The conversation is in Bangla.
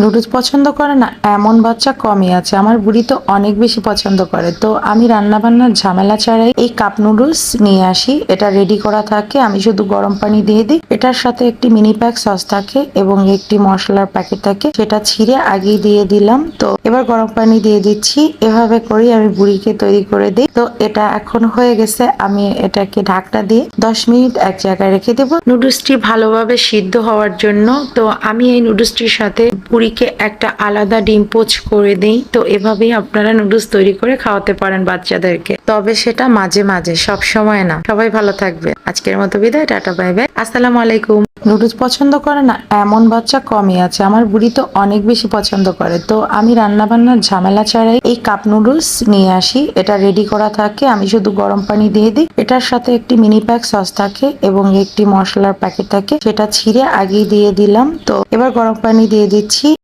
নুডলস পছন্দ করে না এমন বাচ্চা কমই আছে। আমার বুড়ি তো অনেক বেশি পছন্দ করে। তো আমি রান্না বান্নার ঝামেলা ছাড়াই এই কাপ নুডলস নিয়ে আসি। এটা রেডি করা থাকে, আমি শুধু গরম পানি দিয়ে দিই। এটার সাথে একটি মিনি প্যাক সস থাকে এবং একটি মশলার প্যাকেট থাকে, সেটা ছিঁড়ে আগেই দিয়ে দিলাম। তো এবার গরম পানি দিয়ে দিচ্ছি। এভাবে করেই আমি বুড়িকে তৈরি করে দিই। তো এটা এখন হয়ে গেছে, আমি এটাকে ঢাকনা দিয়ে 10 মিনিট এক জায়গায় রেখে দেবো নুডলসটি ভালোভাবে সিদ্ধ হওয়ার জন্য। তো আমি এই নুডলসটির সাথে বুড়িকে একটা আলাদা ডিম পোচ করে দিই। তো এভাবেই আপনারা নুডলস তৈরি করে খাওয়াতে পারেন বাচ্চাদেরকে, তবে সেটা মাঝে মাঝে, সব সময় না। সবাই ভালো থাকবে। আজকের মতো বিদায়, টাটা, বাই বাই, আসসালামু আলাইকুম। নুডলস পছন্দ করে না এমন বাচ্চা কমই আছে। আমার বুড়ি তো অনেক বেশি পছন্দ করে। তো আমি রান্না বান্নার ঝামেলা ছাড়াই এই কাপ নুডলস নিয়ে আসি। এটা রেডি করা থাকে, আমি শুধু গরম পানি দিয়ে দিই। এটার সাথে একটি মিনি প্যাক সস থাকে এবং একটি মশলার প্যাকেট থাকে, সেটা ছিঁড়ে আগেই দিয়ে দিলাম। তো এবার গরম পানি দিয়ে দিচ্ছি।